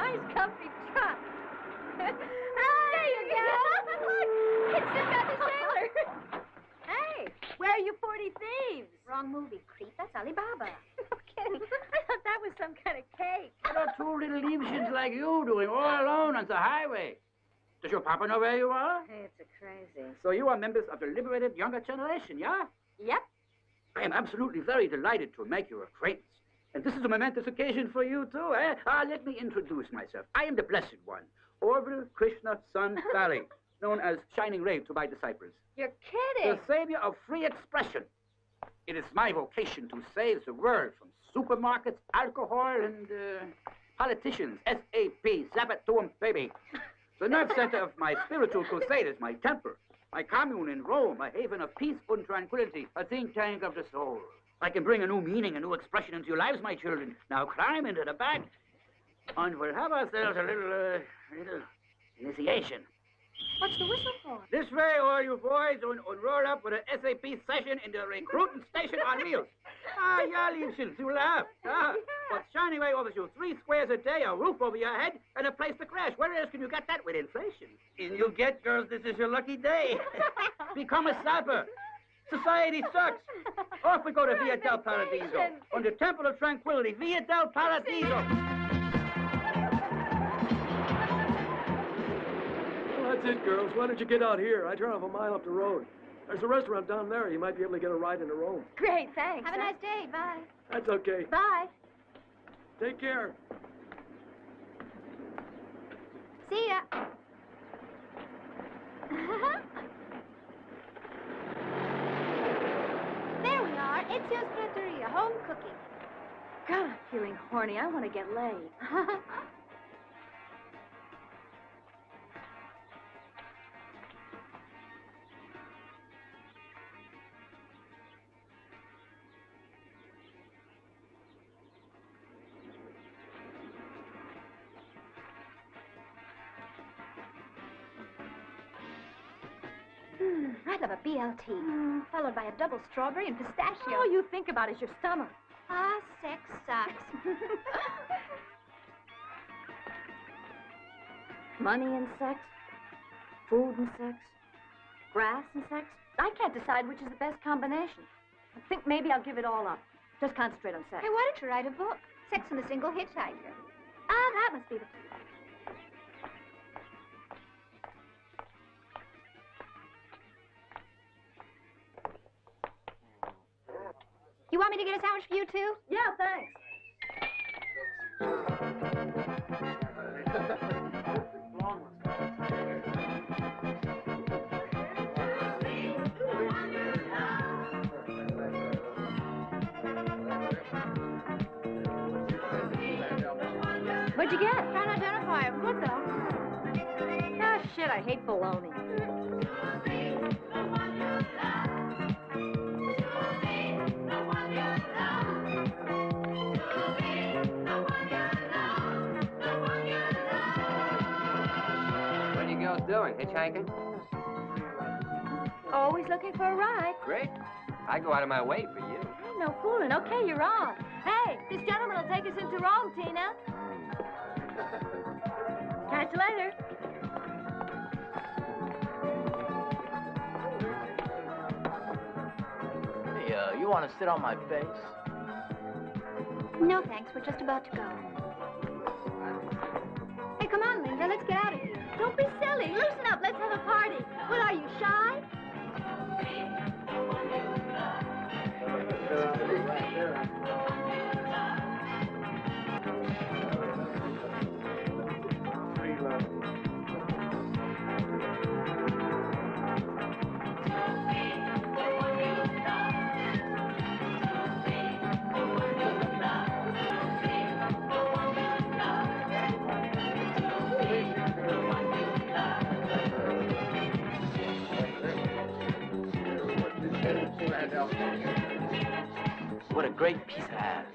nice, comfy truck. There you go. Look, it's Sinbad the Sailor. Hey, where are you 40 Thieves? Wrong movie, creep. That's Alibaba. No kidding. I thought that was some kind of cake. What are two little Liebchens like you doing all alone on the highway? Does your papa know where you are? Hey, it's a crazy. So you are members of the liberated younger generation, yeah? Yep. I am absolutely very delighted to make your acquaintance. And this is a momentous occasion for you, too, eh? Let me introduce myself. I am the Blessed One, Orville Krishna Son Valley, known as Shining Ray to my disciples. You're kidding. The savior of free expression. It is my vocation to save the world from supermarkets, alcohol, and politicians. S.A.P. Sabbatum, baby. The nerve center of my spiritual crusade is my temple. My commune in Rome, a haven of peace and tranquility, a think tank of the soul. I can bring a new meaning, a new expression into your lives, my children. Now climb into the back, and we'll have ourselves a little initiation. What's the whistle for? This way, all you boys, and roll up with an SAP session in the recruiting station on wheels. Yeah, Liebchens, you laugh. But Shining Ray offers you 3 squares a day, a roof over your head, and a place to crash. Where else can you get that with inflation? And you get, girls, this is your lucky day. Become a sapper. Society sucks. Off we go to Via del Paradiso. On the Temple of Tranquility, Via del Paradiso. Well, that's it, girls. Why don't you get out here? I turn off a mile up the road. There's a restaurant down there. You might be able to get a ride into Rome. Great, thanks. Have a nice day. Bye. That's okay. Bye. Take care. See ya. There we are. It's your trattoria, home cooking. God, I'm feeling horny. I want to get laid. I'd love a BLT, followed by a double strawberry and pistachio. All you think about is your stomach. Ah, sex sucks. Money and sex, food and sex, grass and sex. I can't decide which is the best combination. I think maybe I'll give it all up. Just concentrate on sex. Hey, why don't you write a book? Sex and the Single Hitchhiker. Ah, that must be the... You want me to get a sandwich for you, too? Yeah, thanks. What'd you get? Trying to identify him. Good, though. Ah, shit, I hate bologna. Doing? Hitchhiking? Always looking for a ride. Great. I go out of my way for you. Hey, no fooling. Okay, you're on. Hey, this gentleman will take us into Rome, Tina. Catch you later. Hey, you want to sit on my face? No, thanks. We're just about to go. Hey, come on, Linda. Let's get out of here. Don't be silly. Loosen up. Let's have a party. What, are you shy? What a great piece of ass.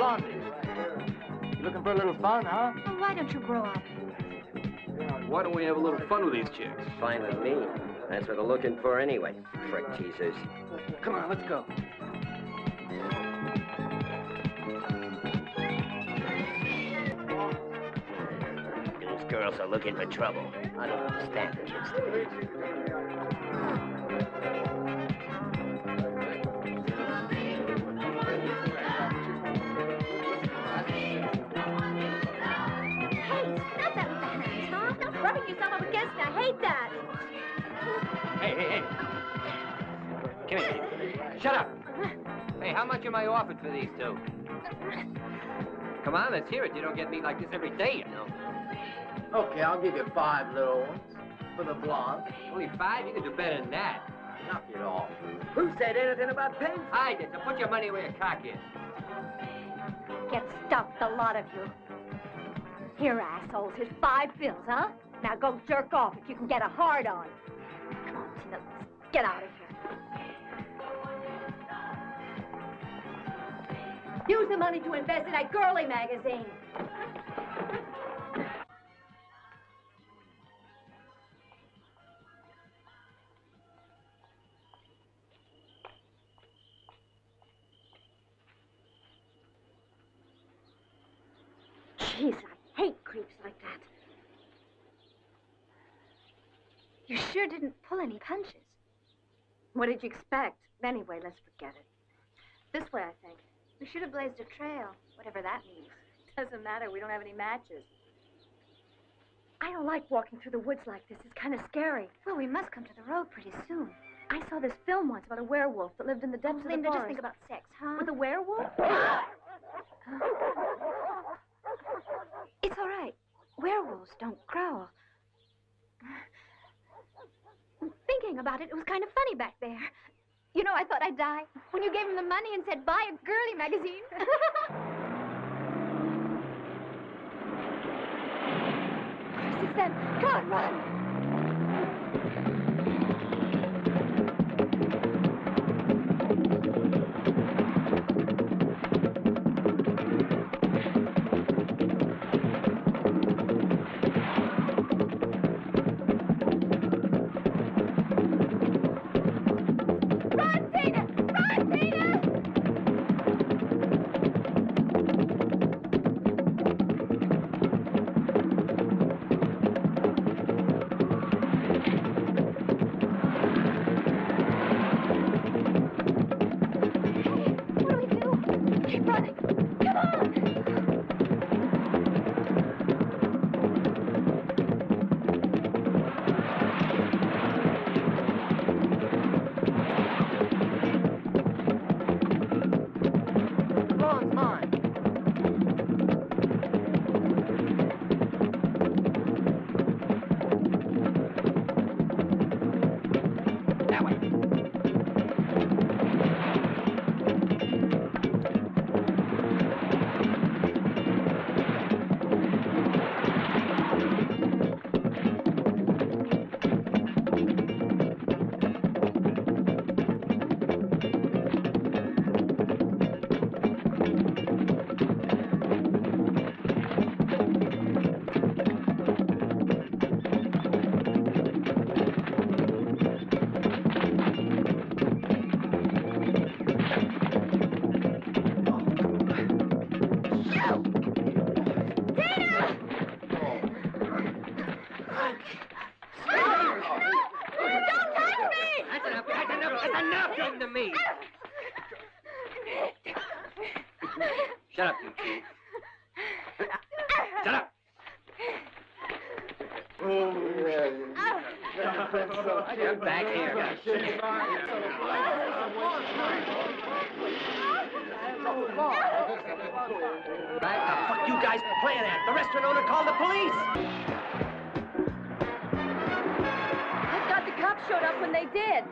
blondie. You looking for a little fun, huh? Well, why don't you grow up? Why don't we have a little fun with these chicks? Fine with me. That's what they're looking for anyway. Frick teasers. Come on, let's go. These girls are looking for trouble. I don't understand the kids. Hey, stop that with the hands, huh? Stop rubbing yourself up against it. I hate that. Hey. Come here. Shut up. Hey, how much am I offered for these two? Come on, let's hear it. You don't get me like this every day, you know. Okay, I'll give you 5 little ones for the blonde. Only 5? You can do better than that. Knock it off. Who said anything about paying? I did, so put your money where your cock is. Get stuffed, the lot of you. Here, assholes, here's 5 bills, huh? Now go jerk off if you can get a hard on. Come on, Tina, let's get out of here. Use the money to invest in that girly magazine. Jeez, I hate creeps like that. You sure didn't pull any punches. What did you expect? Anyway, let's forget it. This way, I think. We should have blazed a trail, whatever that means. Doesn't matter, we don't have any matches. I don't like walking through the woods like this. It's kind of scary. Well, we must come to the road pretty soon. I saw this film once about a werewolf that lived in the depths of the Linda, forest. just think about sex, huh? With a werewolf? It's all right. Werewolves don't growl. Thinking about it, it was kind of funny back there. You know, I thought I'd die when you gave him the money and said, buy a girly magazine. Of course it's them. Come on, run! Shut up, you two. Shut up! Get back here. What the fuck you guys playing at? The restaurant owner called the police! Thank God the cops showed up when they did.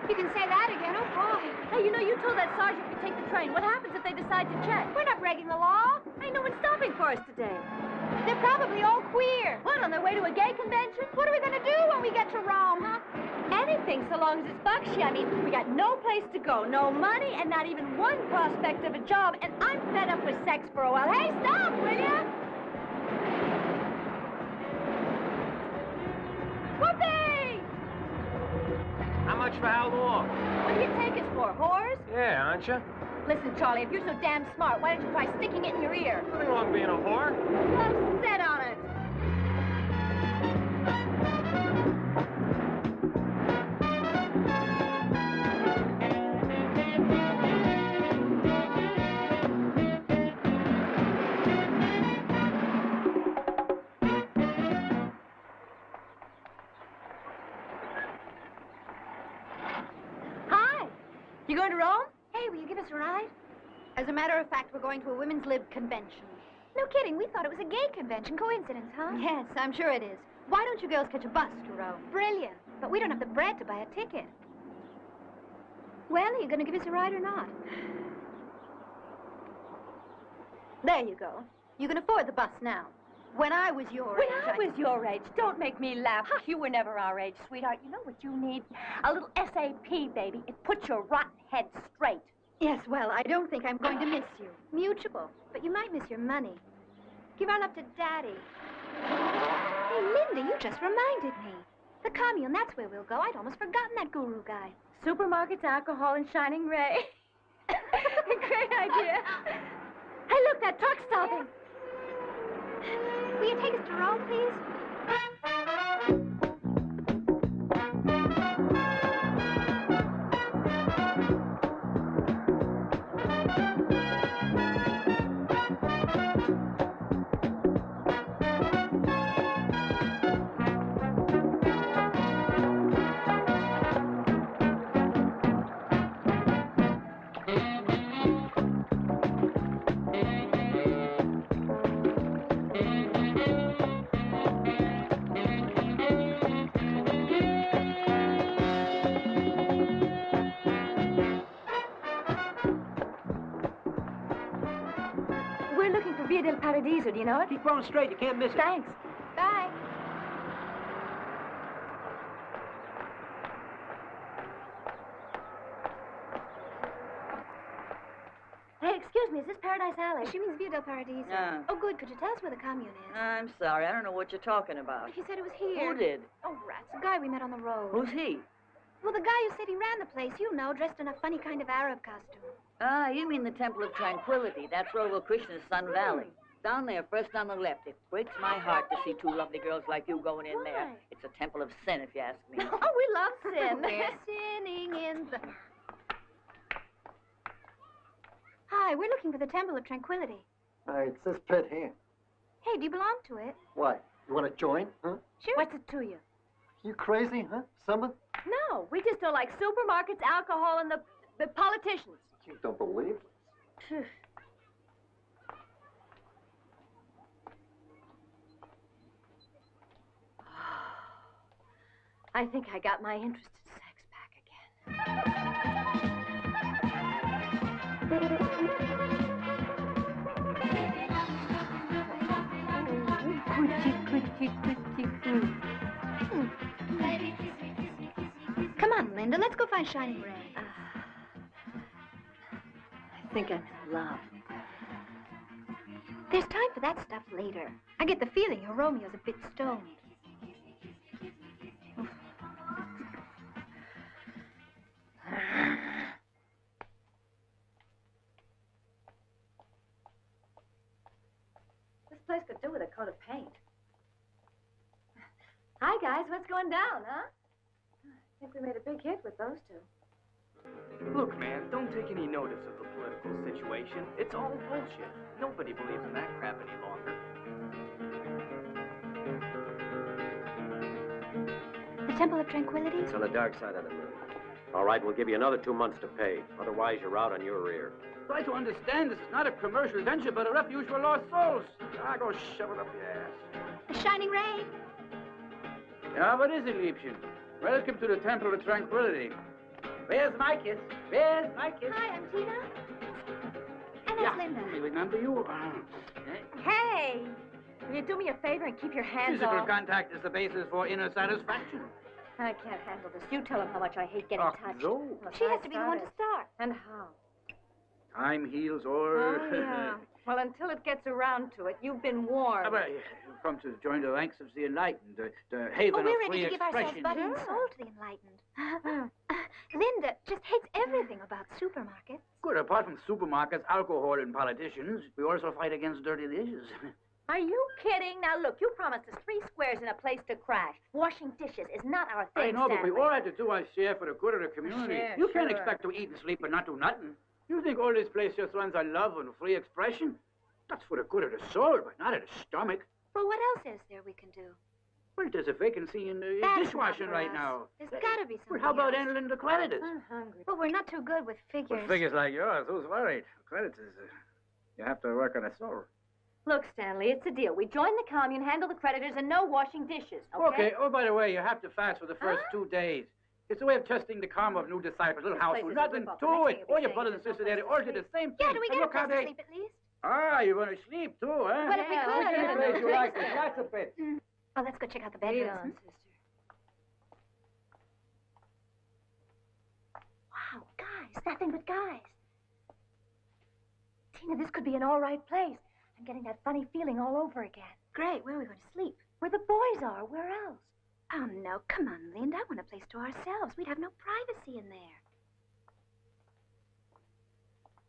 You can say that again, oh boy. Hey, you know, you told that sergeant to take the train. What happens if they decide to check? We're not breaking the law. Ain't no one stopping for us today. They're probably all queer. What, on their way to a gay convention? What are we gonna do when we get to Rome, huh? Anything so long as it's buckshy. I mean, we got no place to go, no money, and not even one prospect of a job, and I'm fed up with sex for a while. Hey, stop, will ya? Whoopee! How much for how long? What do you take us for, whores? Yeah, aren't you? Listen, Charlie, if you're so damn smart, why don't you try sticking it in your ear? Nothing wrong being a whore. I'm set on it. Hi. You going to Rome? Hey, will you give us a ride? As a matter of fact, we're going to a women's lib convention. No kidding, we thought it was a gay convention. Coincidence, huh? Yes, I'm sure it is. Why don't you girls catch a bus to Rome? Brilliant. But we don't have the bread to buy a ticket. Well, are you going to give us a ride or not? There you go. You can afford the bus now. When I was your age... When I was your age, don't make me laugh. You were never our age, sweetheart. You know what you need? A little SAP, baby. It puts your rotten head straight. Yes, well, I don't think I'm going to miss you. Mutual. But you might miss your money. Give our love to Daddy. Hey, Linda, you just reminded me. The Commune, that's where we'll go. I'd almost forgotten that guru guy. Supermarkets, alcohol, and shining ray. Great idea. Hey, look, that truck's stopping. Will you take us to Rome, please? Via del Paradiso, do you know it? Keep going straight, you can't miss it. Thanks. Bye. Hey, excuse me, is this Paradise Alley? She means Via del Paradiso. Yeah. Oh, good. Could you tell us where the Commune is? I'm sorry, I don't know what you're talking about. He said it was here. Who did? Oh, rats. A guy we met on the road. Who's he? Well, the guy who said he ran the place, you know, dressed in a funny kind of Arab costume. Ah, you mean the Temple of Tranquility. That's over Krishna's Sun Valley. Down there, first on the left. It breaks my heart to see two lovely girls like you going in there. It's a temple of sin, if you ask me. Oh, we love sin. We're sinning in the... Hi, we're looking for the Temple of Tranquility. It's this pit here. Hey, do you belong to it? What? You want to join, huh? Sure. What's it to you? You crazy, huh? Someone? No, we just don't like supermarkets, alcohol, and the politicians. You don't believe this? I think I got my interest in sex back again. Come on, Linda, let's go find Shining Ray. I think I'm in love. There's time for that stuff later. I get the feeling your Romeo's a bit stoned. This place could do with a coat of paint. Hi, guys. What's going down, huh? I think we made a big hit with those two. Look, man, don't take any notice of the political situation. It's all bullshit. Nobody believes in that crap any longer. The Temple of Tranquility? It's on the dark side of the moon. All right, we'll give you another 2 months to pay. Otherwise, you're out on your rear. Try to understand this is not a commercial venture, but a refuge for lost souls. Ah, go shove it up your ass. The Shining Ray? Ja, what is it, Liebchen? Welcome to the Temple of Tranquility. Where's my kiss? Where's my kiss? Hi, I'm Tina. And that's Linda. I remember you. Hey! Will you do me a favor and keep your hands Physical off? contact is the basis for inner satisfaction. I can't handle this. You tell him how much I hate getting touched. No. Well, She has to be the one to start. And how? Time heals all. Oh, yeah. Well, until it gets around to it, you've been warned. But you've come to join the ranks of the enlightened, the haven we're of free ready to give ourselves expression. body and soul to the enlightened. Linda just hates everything about supermarkets. Good, apart from supermarkets, alcohol, and politicians, we also fight against dirty dishes. Are you kidding? Now, look, you promised us 3 squares and a place to crash. Washing dishes is not our thing, I know, but we Stanley. all have to do our share for the good of the community. Share, You can't sure. expect to eat and sleep and not do nothing. You think all this place just runs on love and free expression? That's for the good of the soul, but not of the stomach. Well, what else is there we can do? Well, there's a vacancy in the That's dishwashing not for right us. now. There's got to be Well, something how about else. handling the creditors? I'm hungry. Well, we're not too good with figures. With figures like yours, who's worried? Creditors, you have to work on a soul. Look, Stanley, it's a deal. We join the commune, handle the creditors, and no washing dishes, okay? Okay. Oh, by the way, you have to fast for the first 2 days. It's a way of testing the karma of new disciples. Little This house place with is a nothing rip-off. to The next it. thing All you'll your be brothers saying and is there's sisters, no they place all to do the sleep. same thing. Yeah, do we And get a look how place to they... sleep at least? Ah, you want to sleep too, huh? Well, if we could, We can yeah. place you like this. Lots of beds. Oh, let's go check out the Lead bedrooms. on, sister. Wow, guys, nothing but guys. Tina, this could be an all right place. I'm getting that funny feeling all over again. Great. Where are we going to sleep? Where the boys are, where else? Oh, no. Come on, Linda. I want a place to ourselves. We'd have no privacy in there.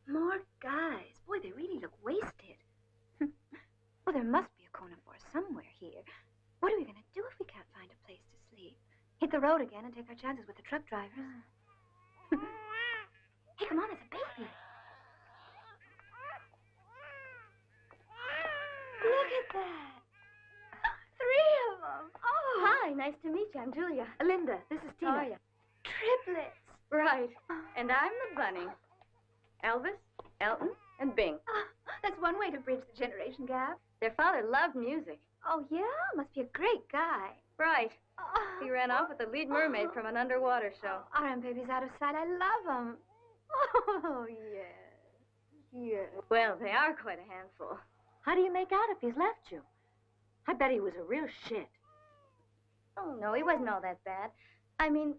More guys. Boy, they really look wasted. Well, there must be a corner for us somewhere here. What are we going to do if we can't find a place to sleep? Hit the road again and take our chances with the truck drivers. Hey, come on. There's a baby. Look at that. 3 of them. Oh. Hi, nice to meet you. I'm Julia. Linda, this is Tina. How are you? Triplets. Right. And I'm the bunny. Elvis, Elton, and Bing. Oh, that's one way to bridge the generation gap. Their father loved music. Oh, yeah? Must be a great guy. Right. Oh. He ran off with the lead mermaid from an underwater show. Aren't babies out of sight? I love them. Oh, yes. Yes. Well, they are quite a handful. How do you make out if he's left you? I bet he was a real shit. Oh, no, he wasn't all that bad. I mean,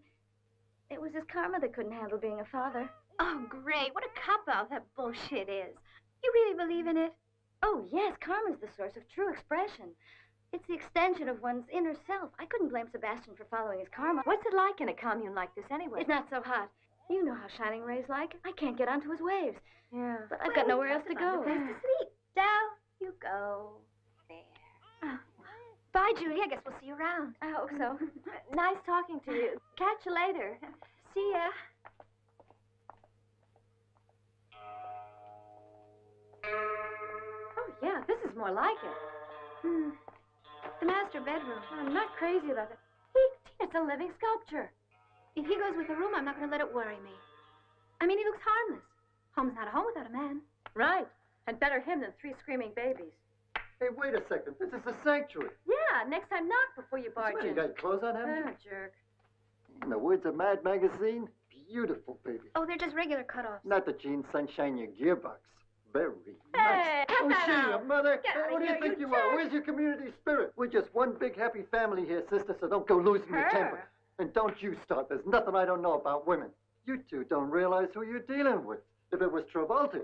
it was his karma that couldn't handle being a father. Oh, great. What a cop-out that bullshit is. You really believe in it? Oh, yes, karma's the source of true expression. It's the extension of one's inner self. I couldn't blame Sebastian for following his karma. What's it like in a commune like this anyway? It's not so hot. You know how Shining Ray's like. I can't get onto his waves. Yeah. But I've got nowhere else to go. A place to sleep. Down you go. There. Oh. Bye, Judy. I guess we'll see you around. I hope so. Nice talking to you. Catch you later. See ya. Oh, yeah, this is more like it. The master bedroom. I'm not crazy about it. It's a living sculpture. If he goes with the room, I'm not going to let it worry me. I mean, he looks harmless. Home's not a home without a man. Right. And better him than 3 screaming babies. Hey, wait a second. This is a sanctuary. Yeah, next time knock before you barge What, you in. got clothes on, haven't you? Jerk. In the words of Mad Magazine, beautiful, baby. Oh, they're just regular cutoffs. Not the jean sunshine your gearbox. Very Hey, nice. cut Oh, that shut out. up, mother. Get Hey, out what of do you here, think you you are? jerk. Where's your community spirit? We're just one big happy family here, sister, so don't go losing your temper. And don't you start. There's nothing I don't know about women. You two don't realize who you're dealing with. If it was Travolta,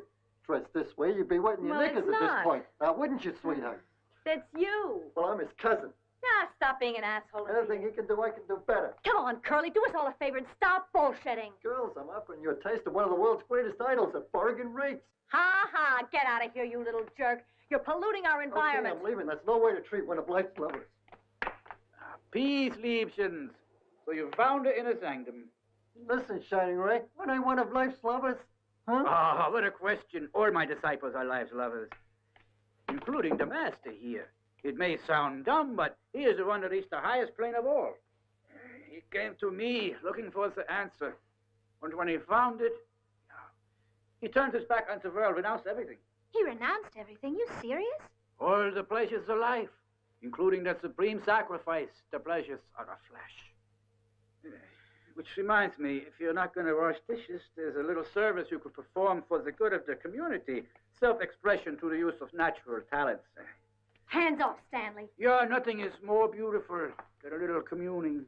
dressed this way, you'd be wetting your Well, knickers it's at this not. point. Now, wouldn't you, sweetheart? That's you. Well, I'm his cousin. Now, stop being an asshole. Anything he can do, I can do better. Come on, Curly, do us all a favor and stop bullshitting. Girls, I'm offering you a taste of one of the world's greatest idols at bargain rates. Ha ha, get out of here, you little jerk. You're polluting our environment. Okay, I'm leaving. That's no way to treat one of life's lovers. Peace, Liebchens. So you found her inner sanctum. Listen, Shining Ray, when I one of life's lovers, huh? Ah, what a question. All my disciples are life's lovers, including the master here. It may sound dumb, but he is the one that reached the highest plane of all. He came to me looking for the answer. And when he found it, he turned his back on the world, renounced everything. He renounced everything. You serious? All the pleasures of life, including that supreme sacrifice, the pleasures of the flesh. Which reminds me, if you're not going to wash dishes, there's a little service you could perform for the good of the community. Self-expression through the use of natural talents. Hands off, Stanley. Yeah, nothing is more beautiful than a little communing.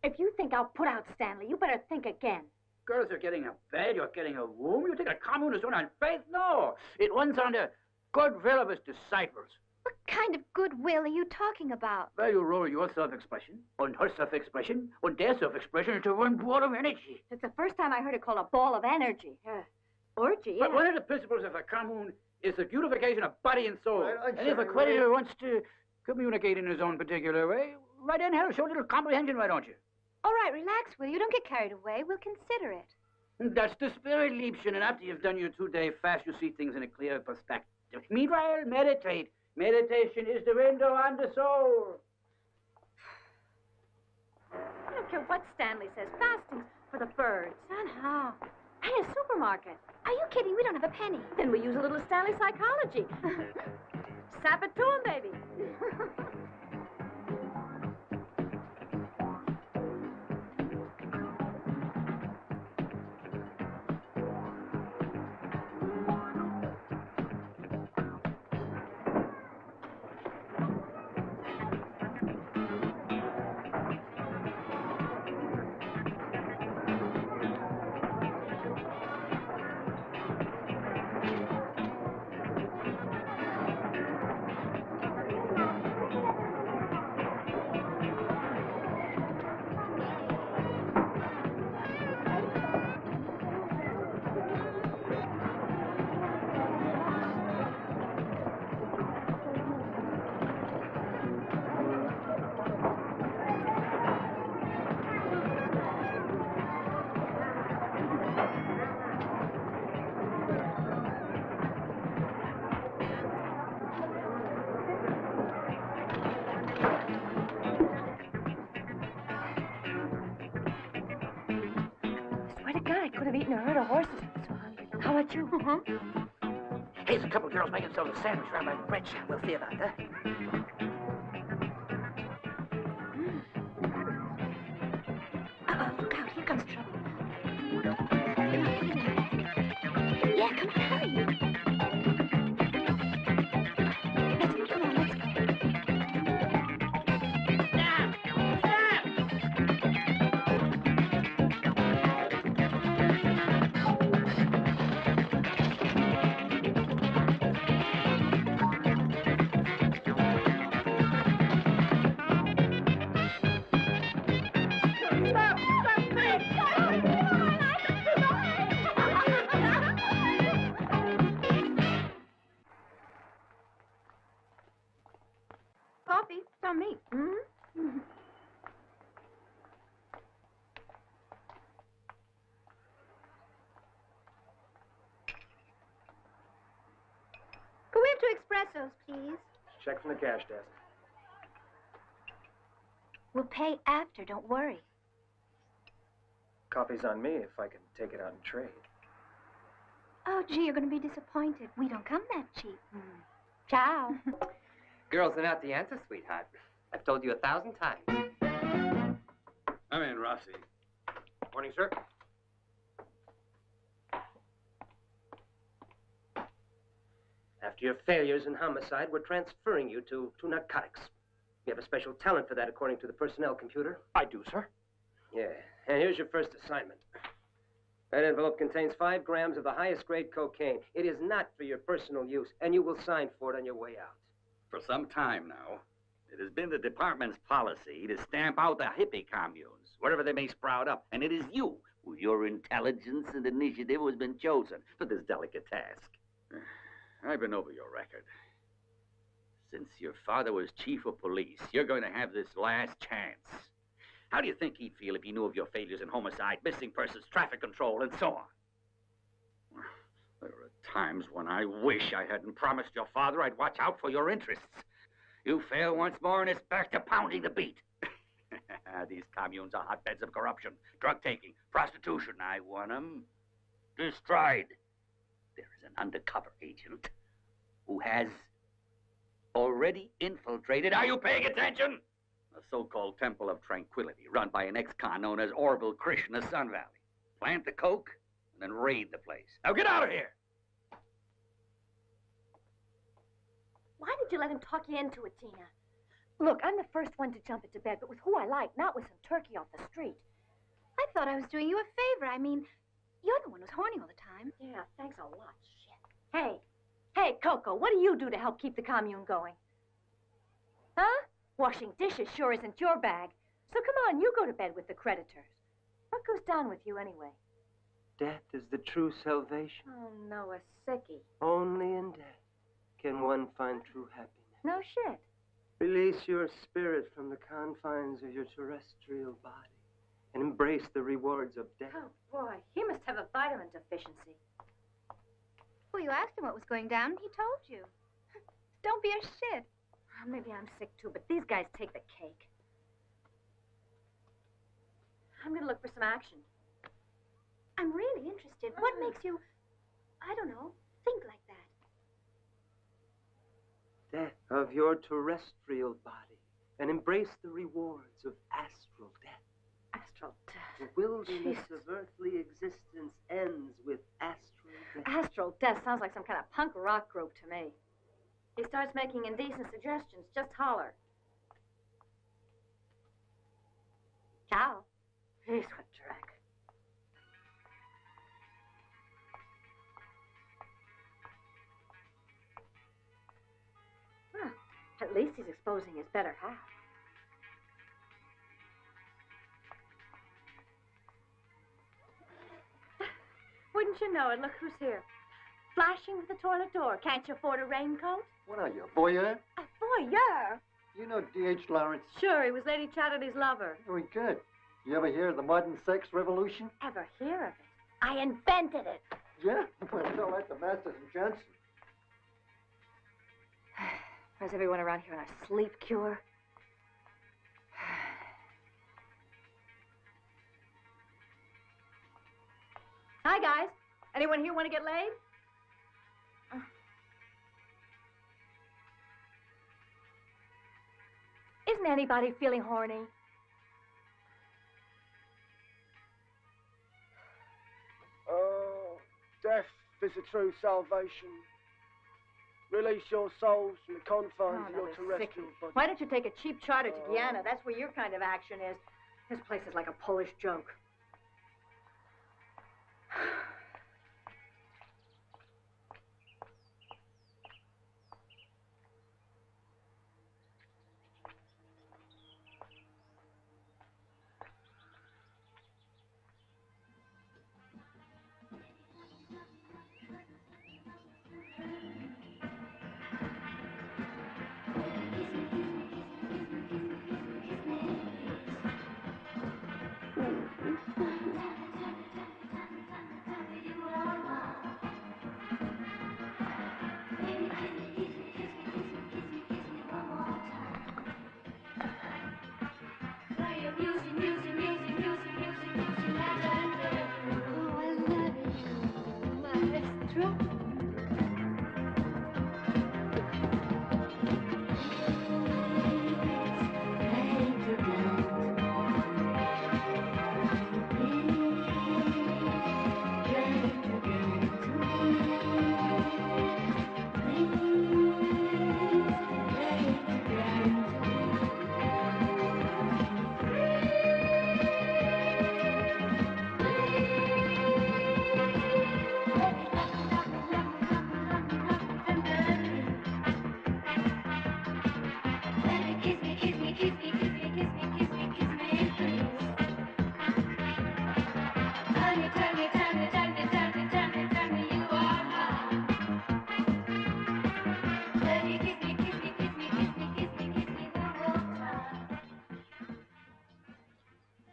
If you think I'll put out Stanley, you better think again. Girls are getting a bed, you're getting a room. You think a commune is run on faith? No. It runs on the goodwill of its disciples. What kind of goodwill are you talking about? Well, you roll your self-expression, and her self-expression, and their self-expression into one ball of energy. It's the first time I heard it called a ball of energy. Orgy, But yeah. one of the principles of a commune is the beautification of body and soul. Well, And if a creditor wants to communicate in his own particular way, right in hell, show a little comprehension, why don't you? All right, relax, will you? Don't get carried away. We'll consider it. That's the spirit, Liebchen, and after you've done your 2-day fast, you see things in a clear perspective. Meanwhile, meditate. Meditation is the window on the soul. I don't care what Stanley says. Fasting's for the birds. Son, how? Hey, a supermarket. Are you kidding? We don't have a penny. Then we use a little Stanley psychology. Sap it to him, baby. Could have eaten a herd of horses. I'm so hungry. How about you? Hey, there's a couple of girls making themselves a sandwich right by the bread shop. We'll see about that. Uh-oh, look out. Here comes trouble. Yeah, come on, hurry. That's it. Come on, let's go. Coffee. It's on me. Go into espressos, please. Check from the cash desk. We'll pay after, don't worry. Coffee's on me if I can take it out and trade. Oh, gee, you're going to be disappointed. We don't come that cheap. Ciao. Girls are not the answer, sweetheart. I've told you 1,000 times. I'm in, Rossi. Morning, sir. After your failures in homicide, we're transferring you to narcotics. You have a special talent for that, according to the personnel computer. I do, sir. Yeah, and here's your first assignment. That envelope contains 5 grams of the highest grade cocaine. It is not for your personal use, and you will sign for it on your way out. For some time now, it has been the department's policy to stamp out the hippie communes, wherever they may sprout up. And it is you, with your intelligence and initiative, who has been chosen for this delicate task. I've been over your record. Since your father was chief of police, you're going to have this last chance. How do you think he'd feel if he knew of your failures in homicide, missing persons, traffic control, and so on? There are times when I wish I hadn't promised your father I'd watch out for your interests. You fail once more, and it's back to pounding the beat. These communes are hotbeds of corruption, drug-taking, prostitution. I want them destroyed. There is an undercover agent who has already infiltrated. Are you paying attention? A so-called Temple of Tranquility, run by an ex-con known as Orville Krishna Sun Valley. Plant the coke, and then raid the place. Now get out of here! Why did you let him talk you into it, Tina? Look, I'm the first one to jump into bed, but with who I like, not with some turkey off the street. I thought I was doing you a favor. I mean, you're the one who's horny all the time. Yeah, thanks a lot, shit. Hey, Coco, what do you do to help keep the commune going? Huh? Washing dishes sure isn't your bag. So come on, you go to bed with the creditors. What goes down with you anyway? Death is the true salvation. Oh, no, a sickie. Only in death can one find true happiness. No shit. Release your spirit from the confines of your terrestrial body and embrace the rewards of death. Oh, boy, he must have a vitamin deficiency. Well, you asked him what was going down, and he told you. Don't be a shit. Oh, maybe I'm sick, too, but these guys take the cake. I'm gonna look for some action. I'm really interested. What makes you, I don't know, think like that? Death of your terrestrial body and embrace the rewards of astral death. Astral death. The wilderness of earthly existence ends with astral death. Astral death sounds like some kind of punk rock group to me. He starts making indecent suggestions, just holler. Ciao. He's what track. Well, at least he's exposing his better half. Wouldn't you know it? Look who's here. Flashing with the toilet door. Can't you afford a raincoat? What are you, a voyeur? A voyeur? You know D.H. Lawrence? Sure, he was Lady Chatterley's lover. Very good. You ever hear of the modern sex revolution? Ever hear of it? I invented it. Yeah? Well, tell that to Masters and Johnson. Where's everyone around here on a sleep cure? Hi, guys. Anyone here want to get laid? Isn't anybody feeling horny? Death is the true salvation. Release your souls from the confines of your terrestrial body. Why don't you take a cheap charter to Guyana? That's where your kind of action is. This place is like a Polish joke.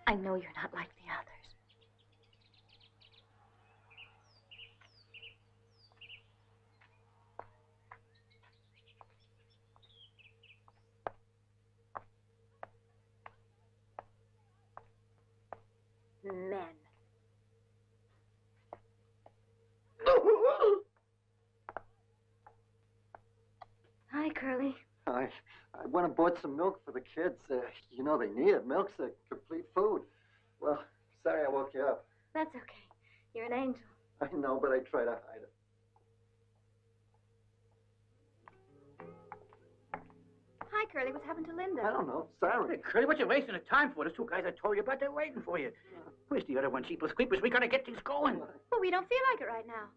I know you're not like the others. Men. Hi, Curly. I went and bought some milk for the kids. You know they need it. Milk's a complete food. Well, sorry I woke you up. That's okay. You're an angel. I know, but I try to hide it. Hi, Curly. What's happened to Linda? I don't know. Sorry. Hey, Curly, what you wasting the time for? There's two guys I told you about. They're waiting for you. Where's the other one, Cheapers Creepers? We gotta get things going. Well, we don't feel like it right now.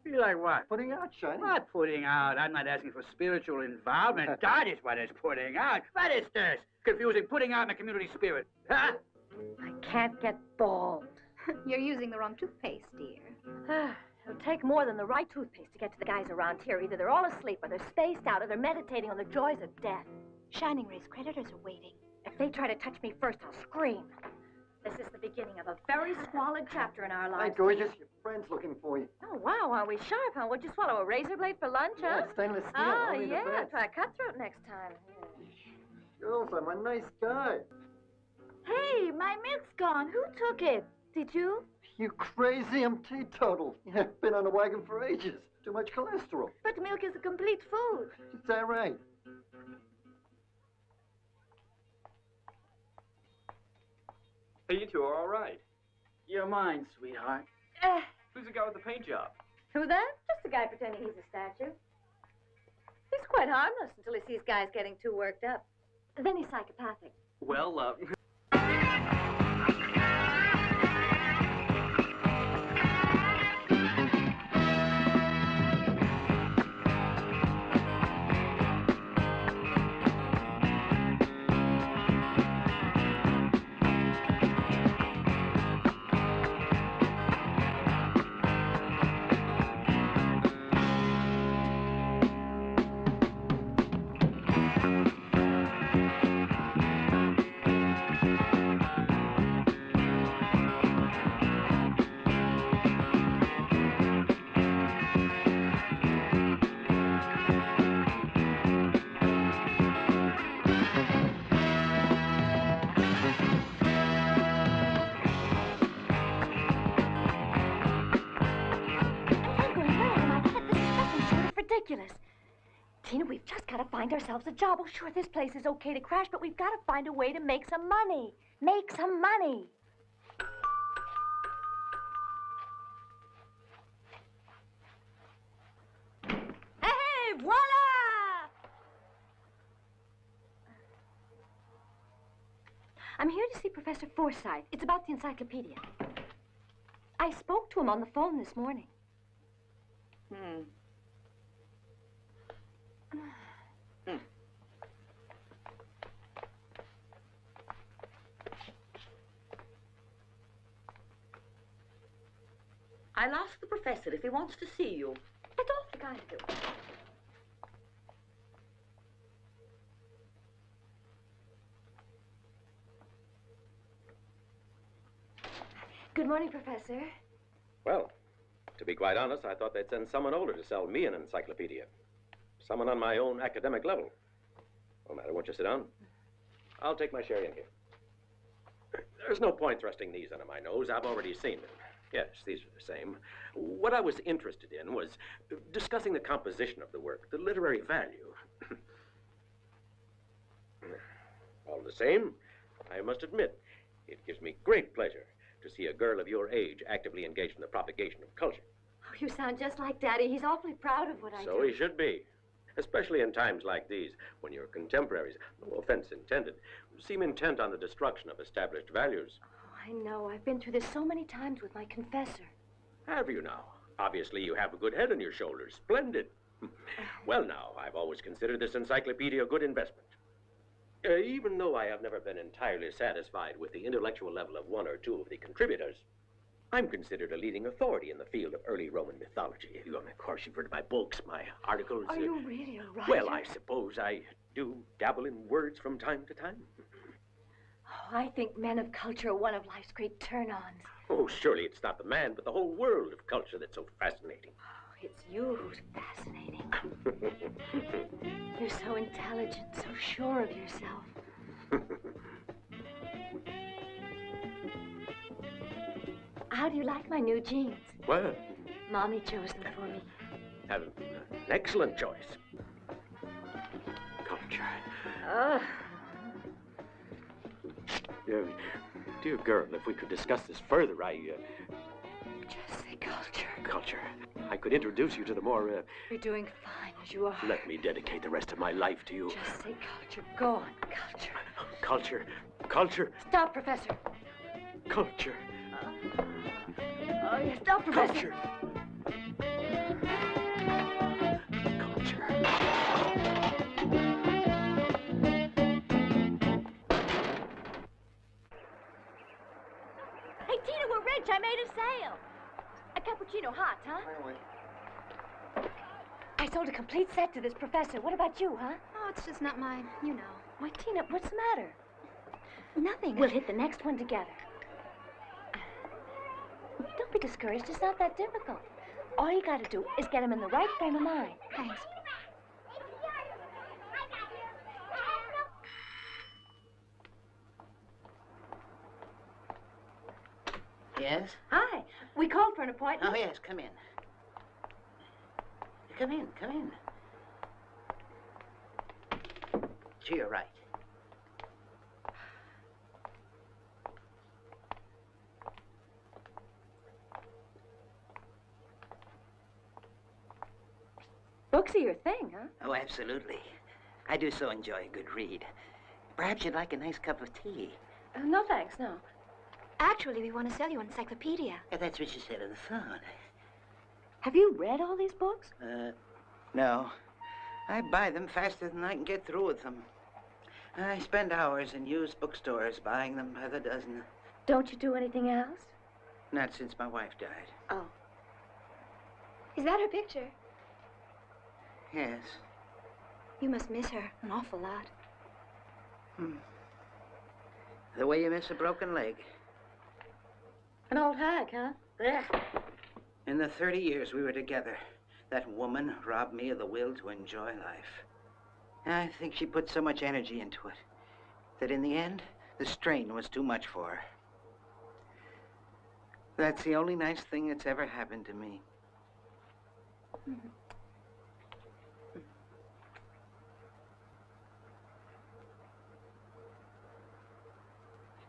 You like what? Putting out, Shiny. What putting out? I'm not asking for spiritual involvement. That is what is putting out. What is this? Confusing putting out and the community spirit. Huh? I can't get bald. You're using the wrong toothpaste, dear. It'll take more than the right toothpaste to get to the guys around here. Either they're all asleep, or they're spaced out, or they're meditating on the joys of death. Shining Ray's creditors are waiting. If they try to touch me first, I'll scream. This is the beginning of a very squalid chapter in our lives. Hi, gorgeous. Your friend's looking for you. Oh, wow, are we sharp, huh? Would you swallow a razor blade for lunch, huh? Yeah, stainless steel. Oh, only the yeah, best. try a cutthroat next time. Girls, I'm a nice guy. Hey, my milk's gone. Who took it? Did you? You crazy? I'm teetotal. Yeah, been on the wagon for ages. Too much cholesterol. But milk is a complete food. Is that right? Hey, you two are all right. You're mine, sweetheart. Who's the guy with the paint job? Who that? Just a guy pretending he's a statue. He's quite harmless until he sees guys getting too worked up. Then he's psychopathic. Well, Ridiculous. Tina, we've just got to find ourselves a job. Oh, sure, this place is okay to crash, but we've got to find a way to make some money. Make some money. Hey, voila! I'm here to see Professor Forsyth. It's about the encyclopedia. I spoke to him on the phone this morning. I'll ask the professor if he wants to see you. That's awfully kind of you. Good morning, Professor. Well, to be quite honest, I thought they'd send someone older to sell me an encyclopedia. Someone on my own academic level. No matter, won't you sit down? I'll take my share in here. There's no point thrusting these under my nose. I've already seen them. Yes, these are the same. What I was interested in was discussing the composition of the work, the literary value. All the same, I must admit, it gives me great pleasure to see a girl of your age actively engaged in the propagation of culture. Oh, you sound just like Daddy. He's awfully proud of what I do. So he should be. Especially in times like these, when your contemporaries, no offense intended, seem intent on the destruction of established values. Oh, I know. I've been through this so many times with my confessor. Have you now? Obviously, you have a good head on your shoulders. Splendid. Well, now, I've always considered this encyclopedia a good investment. Even though I have never been entirely satisfied with the intellectual level of one or two of the contributors, I'm considered a leading authority in the field of early Roman mythology. Of course, you've read my books, my articles. Are you really a writer? Well, I suppose I do dabble in words from time to time. Oh, I think men of culture are one of life's great turn-ons. Oh, surely it's not the man, but the whole world of culture that's so fascinating. Oh, it's you who's fascinating. You're so intelligent, so sure of yourself. How do you like my new jeans? Well, Mommy chose them for me. An excellent choice. Culture. Dear girl, if we could discuss this further, Just say culture. Culture. I could introduce you to the more, You're doing fine as you are. Let me dedicate the rest of my life to you. Just say culture. Go on, culture. Culture. Culture. Stop, Professor. Culture. Oh, yeah, stop, Professor. Culture. Culture. Hey, Tina, we're rich. I made a sale. A cappuccino hot, huh? Wait. I sold a complete set to this professor. What about you, huh? Oh, it's just not mine. You know. Why, Tina, what's the matter? Nothing. We'll hit the next one together. Don't be discouraged. It's not that difficult. All you got to do is get him in the right frame of mind. Thanks. Yes? Hi. We called for an appointment. Oh, yes, come in. Come in, come in. To your right. Books are your thing, huh? Oh, absolutely. I do so enjoy a good read. Perhaps you'd like a nice cup of tea. No, thanks, no. Actually, we want to sell you an encyclopedia. Yeah, that's what you said on the phone. Have you read all these books? No. I buy them faster than I can get through with them. I spend hours in used bookstores buying them by the dozen. Don't you do anything else? Not since my wife died. Oh. Is that her picture? Yes. You must miss her an awful lot. The way you miss a broken leg. An old hag, huh? Ugh. In the 30 years we were together, that woman robbed me of the will to enjoy life. I think she put so much energy into it that in the end, the strain was too much for her. That's the only nice thing that's ever happened to me.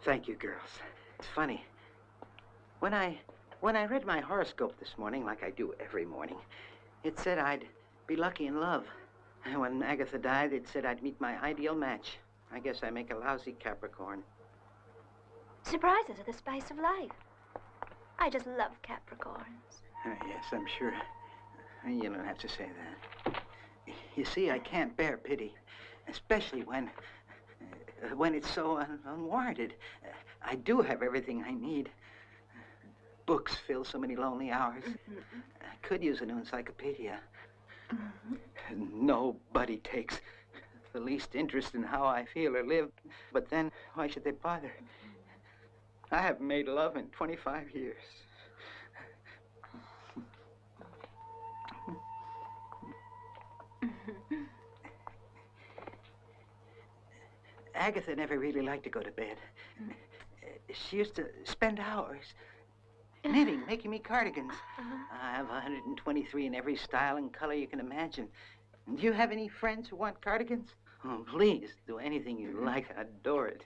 Thank you, girls. It's funny. When I read my horoscope this morning, like I do every morning, it said I'd be lucky in love. And when Agatha died, it said I'd meet my ideal match. I guess I make a lousy Capricorn. Surprises are the spice of life. I just love Capricorns. Yes, I'm sure. You don't have to say that. You see, I can't bear pity, especially when it's so unwarranted. I do have everything I need. Books fill so many lonely hours. I could use a new encyclopedia. Nobody takes the least interest in how I feel or live, but then why should they bother? I haven't made love in 25 years. Agatha never really liked to go to bed. She used to spend hours knitting, making me cardigans. I have 123 in every style and color you can imagine. Do you have any friends who want cardigans? Oh, please, do anything you like. I adore it.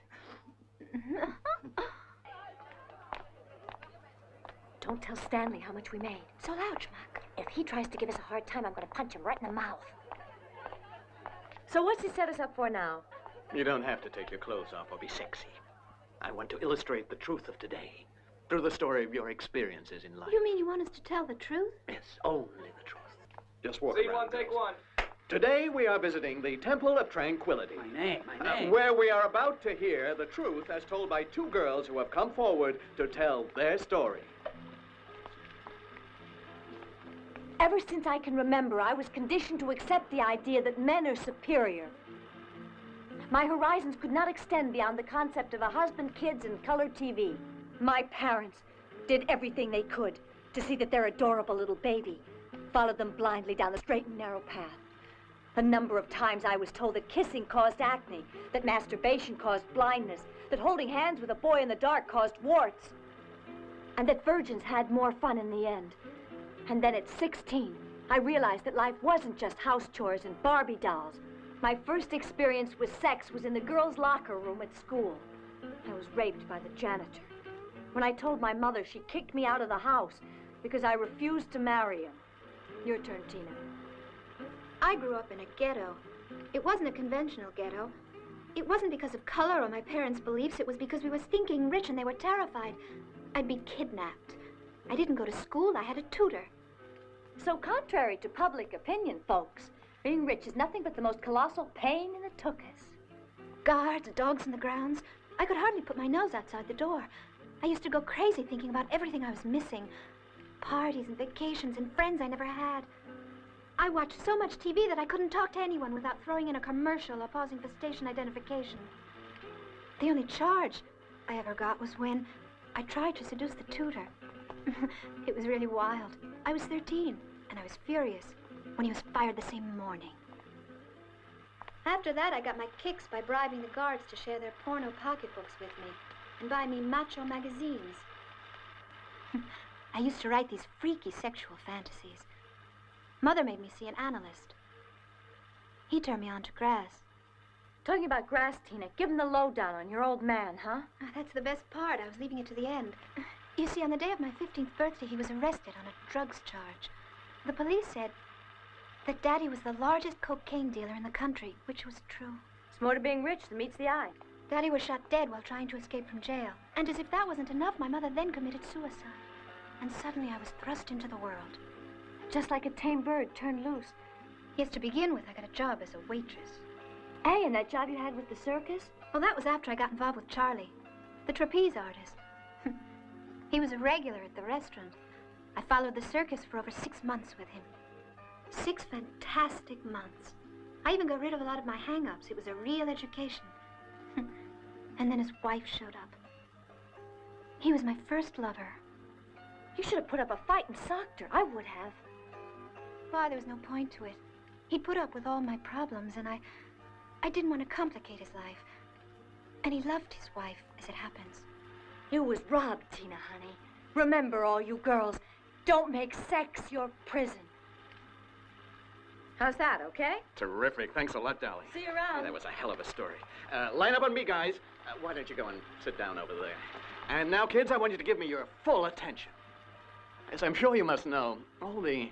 Don't tell Stanley how much we made. So loud, Schmuck. If he tries to give us a hard time, I'm going to punch him right in the mouth. So what's he set us up for now? You don't have to take your clothes off or be sexy. I want to illustrate the truth of today through the story of your experiences in life. You mean you want us to tell the truth? Yes, only the truth. Just walk See around. one, take one. Today we are visiting the Temple of Tranquility. My name. Where we are about to hear the truth as told by two girls who have come forward to tell their story. Ever since I can remember, I was conditioned to accept the idea that men are superior. My horizons could not extend beyond the concept of a husband, kids, and color TV. My parents did everything they could to see that their adorable little baby followed them blindly down the straight and narrow path. A number of times I was told that kissing caused acne, that masturbation caused blindness, that holding hands with a boy in the dark caused warts, and that virgins had more fun in the end. And then at 16, I realized that life wasn't just house chores and Barbie dolls. My first experience with sex was in the girls' locker room at school. I was raped by the janitor. When I told my mother, she kicked me out of the house because I refused to marry him. Your turn, Tina. I grew up in a ghetto. It wasn't a conventional ghetto. It wasn't because of color or my parents' beliefs. It was because we were stinking rich and they were terrified. I'd be kidnapped. I didn't go to school. I had a tutor. So contrary to public opinion, folks, being rich is nothing but the most colossal pain in the tuchus. Guards, dogs in the grounds. I could hardly put my nose outside the door. I used to go crazy thinking about everything I was missing. Parties and vacations and friends I never had. I watched so much TV that I couldn't talk to anyone without throwing in a commercial or pausing for station identification. The only charge I ever got was when I tried to seduce the tutor. It was really wild. I was 13, and I was furious when he was fired the same morning. After that, I got my kicks by bribing the guards to share their porno pocketbooks with me and buy me macho magazines. I used to write these freaky sexual fantasies. Mother made me see an analyst. He turned me on to grass. Talking about grass, Tina, give him the lowdown on your old man, huh? Oh, that's the best part. I was leaving it to the end. You see, on the day of my 15th birthday, he was arrested on a drugs charge. The police said that Daddy was the largest cocaine dealer in the country, which was true. It's more to being rich than meets the eye. Daddy was shot dead while trying to escape from jail. And as if that wasn't enough, my mother then committed suicide. And suddenly I was thrust into the world. Just like a tame bird turned loose. Yes, to begin with, I got a job as a waitress. Hey, and that job you had with the circus? Well, that was after I got involved with Charlie, the trapeze artist. He was a regular at the restaurant. I followed the circus for over 6 months with him. 6 fantastic months. I even got rid of a lot of my hang-ups. It was a real education. And then his wife showed up. He was my first lover. You should have put up a fight and socked her. I would have. Why, there was no point to it. He'd put up with all my problems, and I didn't want to complicate his life. And he loved his wife, as it happens. You was robbed, Tina, honey. Remember, all you girls, don't make sex your prison. How's that, okay? Terrific. Thanks a lot, Dolly. See you around. That was a hell of a story. Line up on me, guys. Why don't you go and sit down over there? And now, kids, I want you to give me your full attention. As I'm sure you must know, all the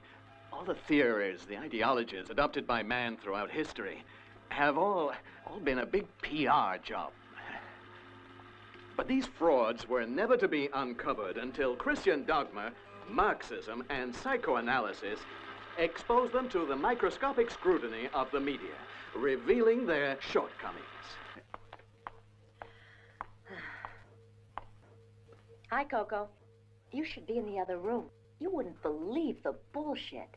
theories, the ideologies adopted by man throughout history have all been a big PR job. But these frauds were never to be uncovered until Christian dogma, Marxism, and psychoanalysis exposed them to the microscopic scrutiny of the media, revealing their shortcomings. Hi, Coco. You should be in the other room. You wouldn't believe the bullshit.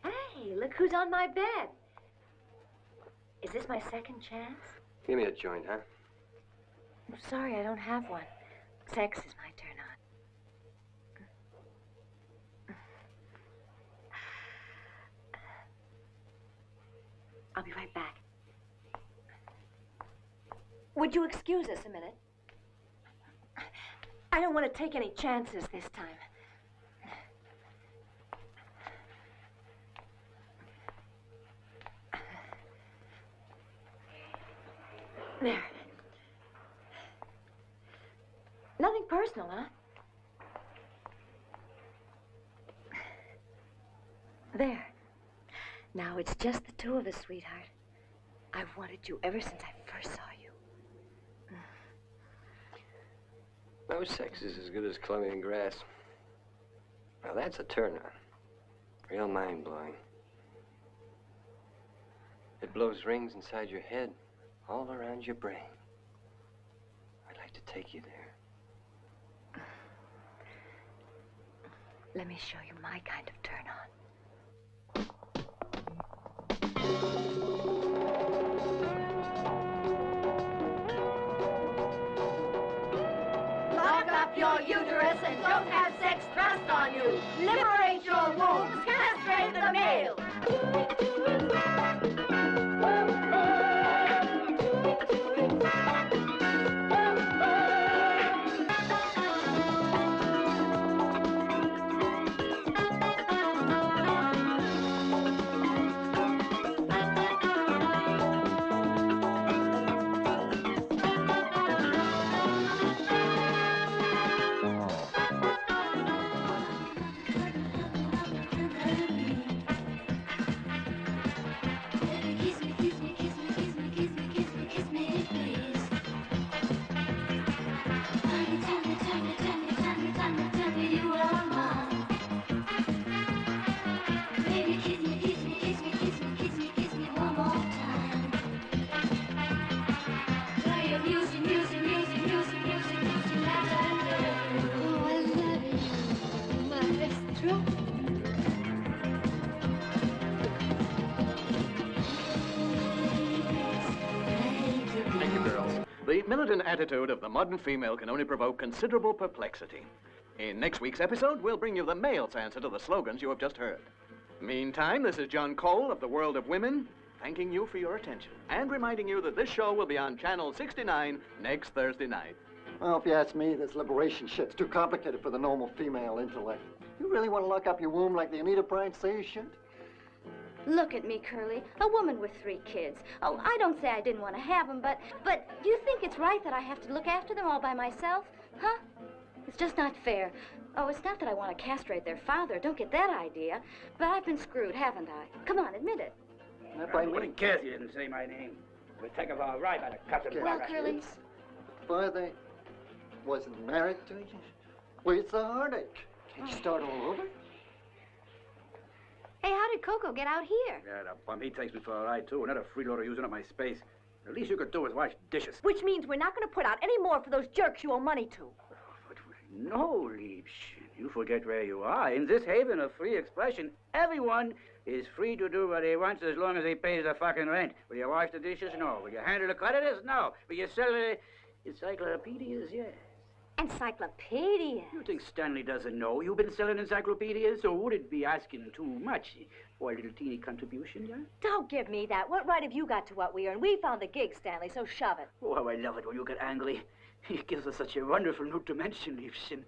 Hey, look who's on my bed. Is this my second chance? Give me a joint, huh? I'm sorry, I don't have one. Sex is my turn on. I'll be right back. Would you excuse us a minute? I don't want to take any chances this time. There. Nothing personal, huh? There. Now it's just the two of us, sweetheart. I've wanted you ever since I first saw you. No sex is as good as clubbing grass. Now that's a turn-on. Real mind-blowing. It blows rings inside your head, all around your brain. I'd like to take you there. Let me show you my kind of turn-on. Lock up your uterus and don't have sex thrust on you. Liberate your wombs. Castrate the male. true? Thank you, girls. The militant attitude of the modern female can only provoke considerable perplexity. In next week's episode, we'll bring you the male's answer to the slogans you have just heard. Meantime, this is John Cole of the World of Women, thanking you for your attention and reminding you that this show will be on Channel 69 next Thursday night. Well, if you ask me, this liberation shit's too complicated for the normal female intellect. You really want to lock up your womb like the Anita Bryant say you should? Look at me, Curly, a woman with 3 kids. Oh, I don't say I didn't want to have them, but do you think it's right that I have to look after them all by myself? Huh? It's just not fair. Oh, it's not that I want to castrate their father. Don't get that idea. But I've been screwed, haven't I? Come on, admit it. I wouldn't care if you didn't say my name. We'll take us all right by the cousin. Well, Curly. Father wasn't married to you? Where's the heartache? Can't you start all over? Hey, how did Coco get out here? Yeah, the bum, he takes me for a ride, too. Another freeloader using up my space. The least you could do is wash dishes. Which means we're not going to put out any more for those jerks you owe money to. No, Liebchen, you forget where you are. In this haven of free expression, everyone is free to do what he wants as long as he pays the fucking rent. Will you wash the dishes? No. Will you handle the creditors? No. Will you sell the encyclopedias? Yes. Encyclopedias? You think Stanley doesn't know you've been selling encyclopedias? Or would it be asking too much for a little teeny contribution, yeah? Don't give me that. What right have you got to what we earn? We found the gig, Stanley, so shove it. Oh, how I love it when you get angry. It gives us such a wonderful new dimension, Liebchen.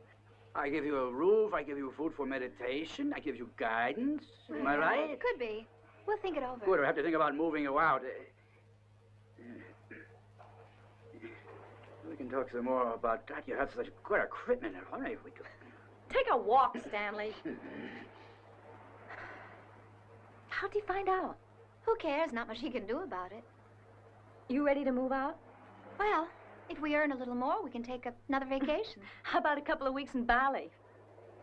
I give you a roof, I give you food for meditation, I give you guidance. Am I right? It could be. We'll think it over. Good, I have to think about moving you out. We can talk some more about that. You have such good equipment at home if we could. Take a walk, Stanley. How'd you find out? Who cares? Not much he can do about it. You ready to move out? Well, if we earn a little more, we can take another vacation. How about a couple of weeks in Bali?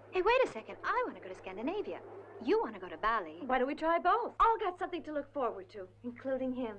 Hey, wait a second. I want to go to Scandinavia. You want to go to Bali. Why don't we try both? All got something to look forward to, including him.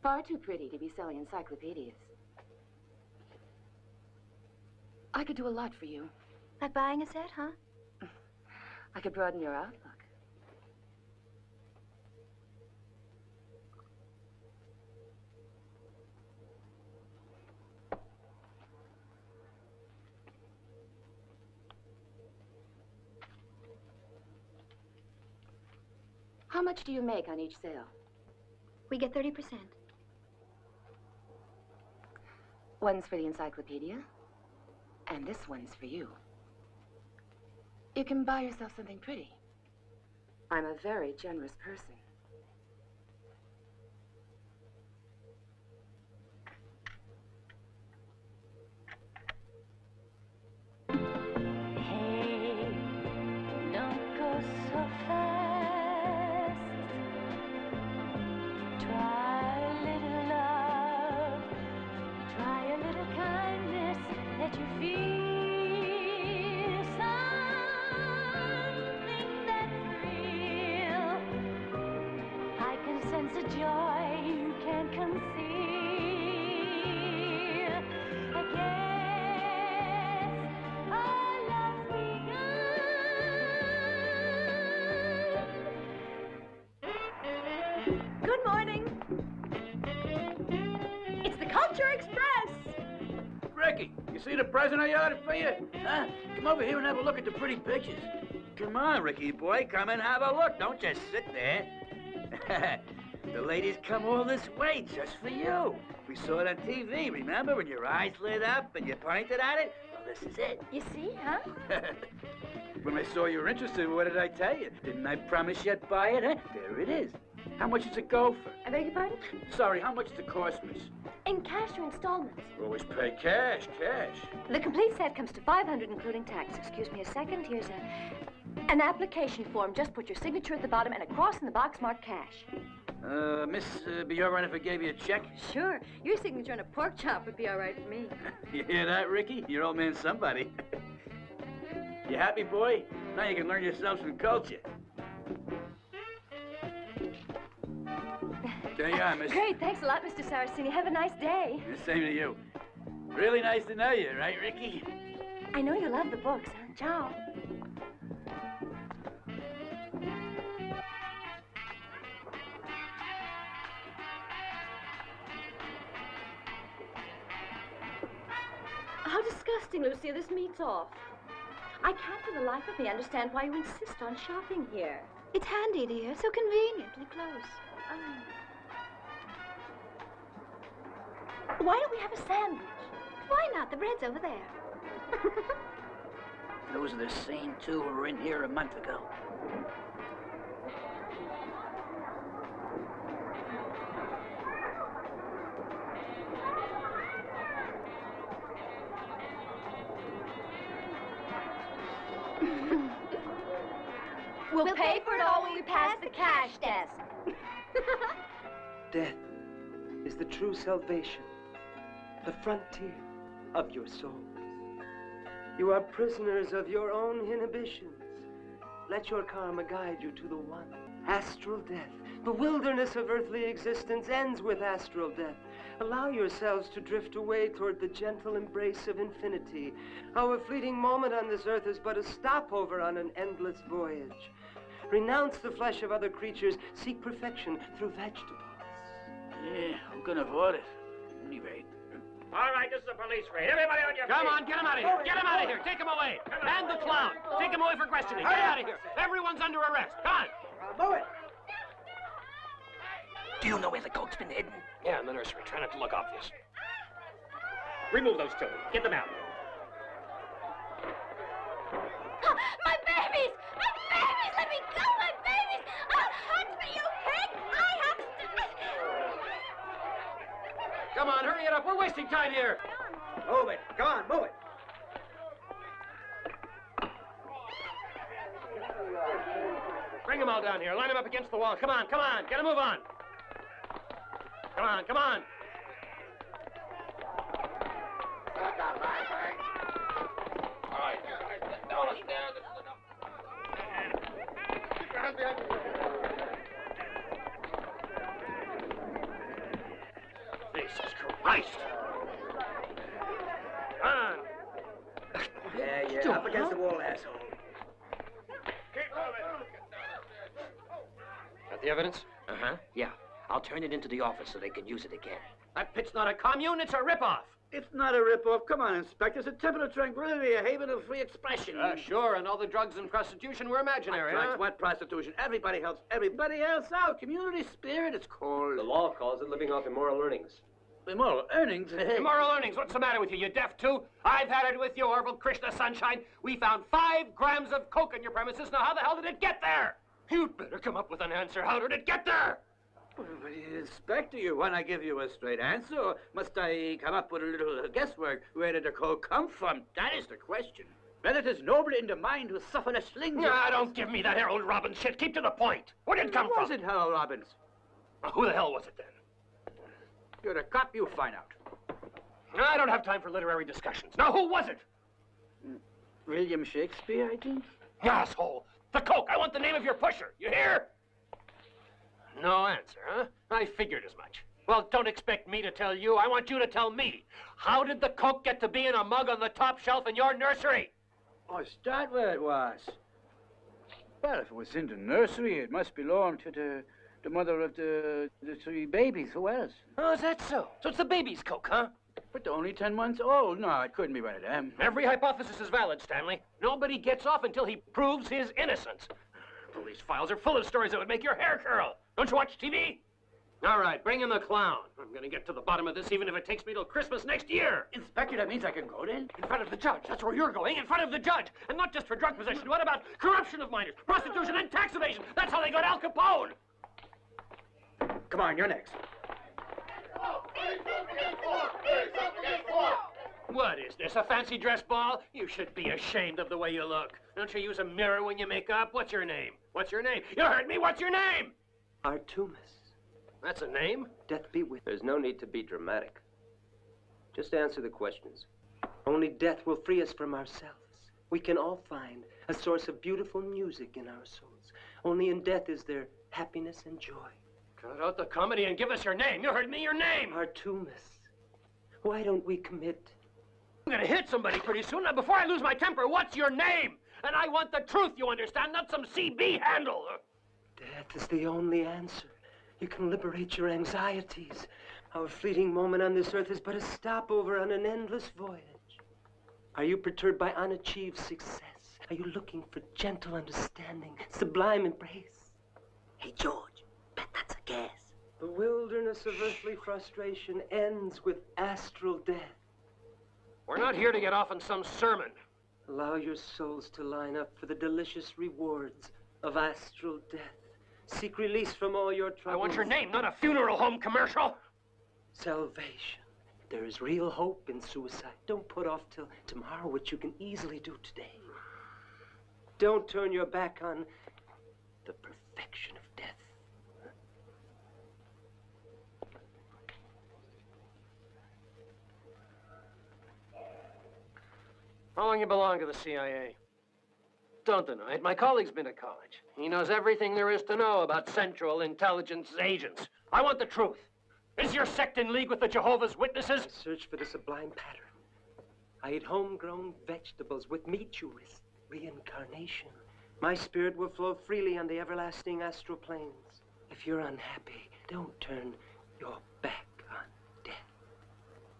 Far too pretty to be selling encyclopedias. I could do a lot for you. Like buying a set, huh? I could broaden your outlook. How much do you make on each sale? We get 30%. One's for the encyclopedia, and this one's for you. You can buy yourself something pretty. I'm a very generous person. Hey, don't go so fast. Try a little love. Try a little kindness. Let you feel something that's real. I can sense a joy you can't conceal. I guess our love's begun. Good morning. It's the Culture Express. Ricky, you see the present I ordered for you? Huh? Come over here and have a look at the pretty pictures. Come on, Ricky boy, come and have a look. Don't just sit there. The ladies come all this way just for you. We saw it on TV, remember, when your eyes lit up and you pointed at it? Well, this is it. You see, huh? When I saw you were interested, what did I tell you? Didn't I promise you'd buy it, huh? There it is. How much does it go for? I beg your pardon? Sorry, how much does it cost, miss? In cash or installments? Always pay cash, cash. The complete set comes to $500, including tax. Excuse me a second. Here's an application form. Just put your signature at the bottom and a cross in the box marked cash. Miss, be all right if I gave you a check? Sure. Your signature on a pork chop would be all right with me. You hear that, Ricky? Your old man's somebody. You happy, boy? Now you can learn yourself some culture. There you are, miss. Great. Thanks a lot, Mr. Saraceni. Have a nice day. The same to you. Really nice to know you, right, Ricky? I know you love the books, huh? Ciao. How disgusting, Lucia. This meat's off. I can't for the life of me understand why you insist on shopping here. It's handy, dear. So conveniently close. Why don't we have a sandwich? Why not? The bread's over there. Those are the same two who were in here a month ago. We'll pay for it all when we pass the cash desk. Death is the true salvation, the frontier of your soul. You are prisoners of your own inhibitions. Let your karma guide you to the one. Astral death. The wilderness of earthly existence ends with astral death. Allow yourselves to drift away toward the gentle embrace of infinity. Our fleeting moment on this earth is but a stopover on an endless voyage. Renounce the flesh of other creatures. Seek perfection through vegetables. Yeah, who can afford it? At any rate. All right, this is a police raid. Everybody on your feet. Come on, get him out of here. Get him out of here. Take him away. And the clown. Take him away for questioning. Get out of here. Everyone's under arrest. Come on. Move it. Do you know where the coat's been hidden? Yeah, in the nursery. Try not to look obvious. Remove those two. Get them out. My babies! My babies! Let me go! My babies! I'll hunt for you, pig! I have to... Come on, hurry it up. We're wasting time here. Move it. Come on, move it. Bring them all down here. Line them up against the wall. Come on, come on. Get a move on. Come on, come on. All right. Jesus Christ. Come on. Yeah, up against the wall, asshole. Got the evidence? Uh-huh. Yeah. I'll turn it into the office so they can use it again. That pit's not a commune, it's a ripoff. It's not a rip-off. Come on, Inspector. It's a temple of tranquility, a haven of free expression. Sure, and all the drugs and prostitution were imaginary, What drugs? What prostitution? Everybody helps everybody else out. Community spirit, it's called. The law calls it living off immoral earnings. Immoral earnings? Immoral earnings? What's the matter with you? You deaf too? I've had it with you, Orville Krishna Sunshine. We found 5 grams of coke in your premises. Now, how the hell did it get there? You'd better come up with an answer. How did it get there? Well, Inspector, you want I give you a straight answer, or must I come up with a little guesswork? Where did the coke come from? That is the question. Whether it is noble in the mind who suffer the slings. Nah, don't give me that Harold Robbins shit. Keep to the point. Where did it come from? Was it Harold Robbins? Well, who the hell was it then? You're a cop, you find out. I don't have time for literary discussions. Now, who was it? William Shakespeare, I think. Asshole! The coke! I want the name of your pusher. You hear? No answer, huh? I figured as much. Well, don't expect me to tell you. I want you to tell me. How did the coke get to be in a mug on the top shelf in your nursery? Oh, is that where it was? Well, if it was in the nursery, it must belong to the mother of the 3 babies. Who else? Oh, is that so? So it's the baby's coke, huh? But they're only 10 months old. No, it couldn't be one of them. Every hypothesis is valid, Stanley. Nobody gets off until he proves his innocence. Police files are full of stories that would make your hair curl. Don't you watch TV? All right, bring in the clown. I'm gonna get to the bottom of this even if it takes me till Christmas next year. Inspector, that means I can go then? In front of the judge. That's where you're going, in front of the judge. And not just for drug possession. What about corruption of minors, prostitution, and tax evasion? That's how they got Al Capone. Come on, you're next. What is this, a fancy dress ball? You should be ashamed of the way you look. Don't you use a mirror when you make up? What's your name? What's your name? You heard me, what's your name? Artemis. That's a name? Death be with. There's no need to be dramatic. Just answer the questions. Only death will free us from ourselves. We can all find a source of beautiful music in our souls. Only in death is there happiness and joy. Cut out the comedy and give us your name. You heard me, your name. Artemis. Why don't we commit? I'm gonna hit somebody pretty soon. Now, before I lose my temper, what's your name? And I want the truth, you understand, not some CB handle. Death is the only answer. You can liberate your anxieties. Our fleeting moment on this earth is but a stopover on an endless voyage. Are you perturbed by unachieved success? Are you looking for gentle understanding, sublime embrace? Hey, George, bet that's a guess. The wilderness of earthly frustration ends with astral death. We're not here to get off on some sermon. Allow your souls to line up for the delicious rewards of astral death. Seek release from all your troubles. I want your name, not a funeral home commercial. Salvation. There is real hope in suicide. Don't put off till tomorrow what you can easily do today. Don't turn your back on the perfection of death. How long you belong to the CIA? Don't deny it. My colleague's been to college. He knows everything there is to know about Central Intelligence agents. I want the truth. Is your sect in league with the Jehovah's Witnesses? I search for the sublime pattern. I eat homegrown vegetables. With meat you risk reincarnation. My spirit will flow freely on the everlasting astral planes. If you're unhappy, don't turn your back on death.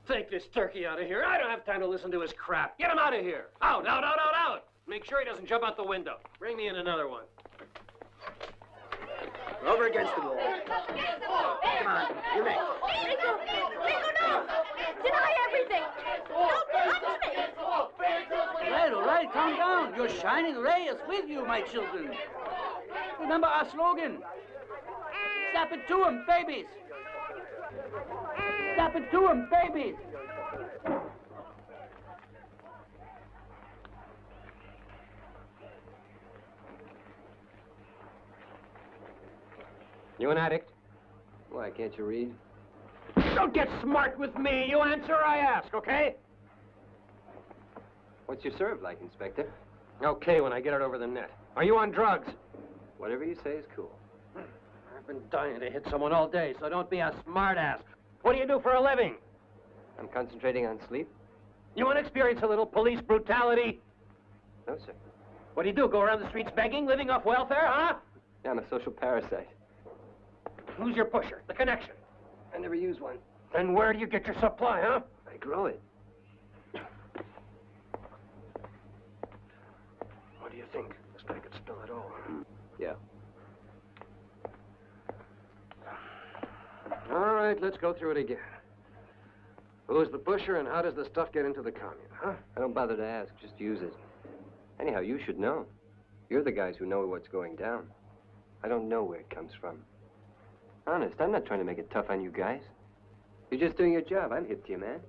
Take this turkey out of here. I don't have time to listen to his crap. Get him out of here. Out, out, out, out, out. Make sure he doesn't jump out the window. Bring me in another one. Over against the wall. Come on, you make. Rico, no! Deny everything! Don't touch me! All right, calm down. Your shining ray is with you, my children. Remember our slogan. Stop it to 'em, babies. Stop it to 'em, babies. You an addict? Why, can't you read? Don't get smart with me. You answer, I ask, okay? What's your serve like, Inspector? Okay, when I get it over the net. Are you on drugs? Whatever you say is cool. I've been dying to hit someone all day, so don't be a smartass. What do you do for a living? I'm concentrating on sleep. You want to experience a little police brutality? No, sir. What do you do, go around the streets begging, living off welfare, huh? I'm a social parasite. Who's your pusher, the connection? I never use one. Then where do you get your supply, huh? I grow it. What do you think? This guy could spill it all. Yeah. All right, let's go through it again. Who's the pusher and how does the stuff get into the commune, huh? I don't bother to ask, just use it. Anyhow, you should know. You're the guys who know what's going down. I don't know where it comes from. Honest, I'm not trying to make it tough on you guys. You're just doing your job. I'm hip to you, man.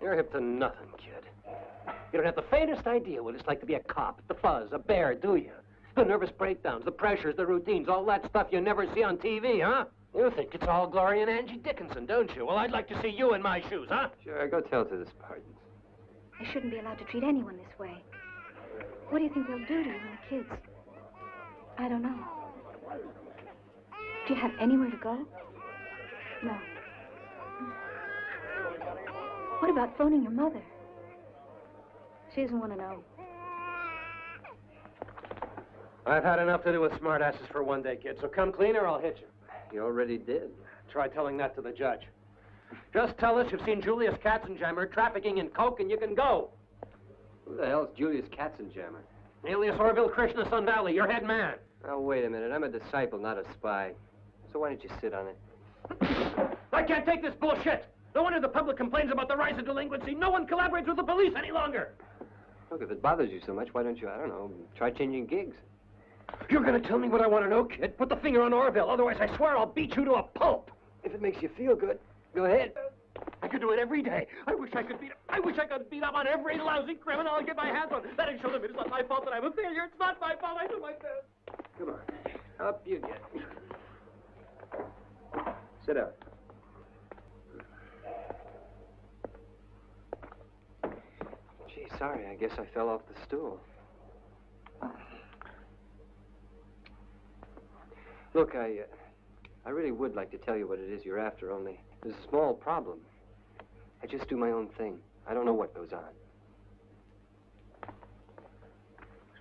You're hip to nothing, kid. You don't have the faintest idea what it's like to be a cop, the fuzz, a bear, do you? The nervous breakdowns, the pressures, the routines, all that stuff you never see on TV, huh? You think it's all Gloria and Angie Dickinson, don't you? Well, I'd like to see you in my shoes, huh? Sure, go tell to the Spartans. I shouldn't be allowed to treat anyone this way. What do you think they'll do to you and the kids? I don't know. Do you have anywhere to go? No. What about phoning your mother? She doesn't want to know. I've had enough to do with smartasses for one day, kid, so come clean or I'll hit you. You already did. Try telling that to the judge. Just tell us you've seen Julius Katzenjammer trafficking in coke and you can go. Who the hell's Julius Katzenjammer? Alias Orville Krishna Sun Valley, your head man. Oh, wait a minute. I'm a disciple, not a spy. So why don't you sit on it? I can't take this bullshit. No wonder the public complains about the rise of delinquency. No one collaborates with the police any longer. Look, if it bothers you so much, why don't you, I don't know, try changing gigs? You're going to tell me what I want to know, kid? Put the finger on Orville. Otherwise, I swear I'll beat you to a pulp. If it makes you feel good, go ahead. I could do it every day. I wish I could beat up on every lousy criminal I get my hands on. That'd show them it's not my fault that I'm a failure. It's not my fault. I do my best. Come on. Up you get. Sit down. Gee, sorry. I guess I fell off the stool. Look, I really would like to tell you what it is you're after, only there's a small problem. I just do my own thing. I don't know what goes on.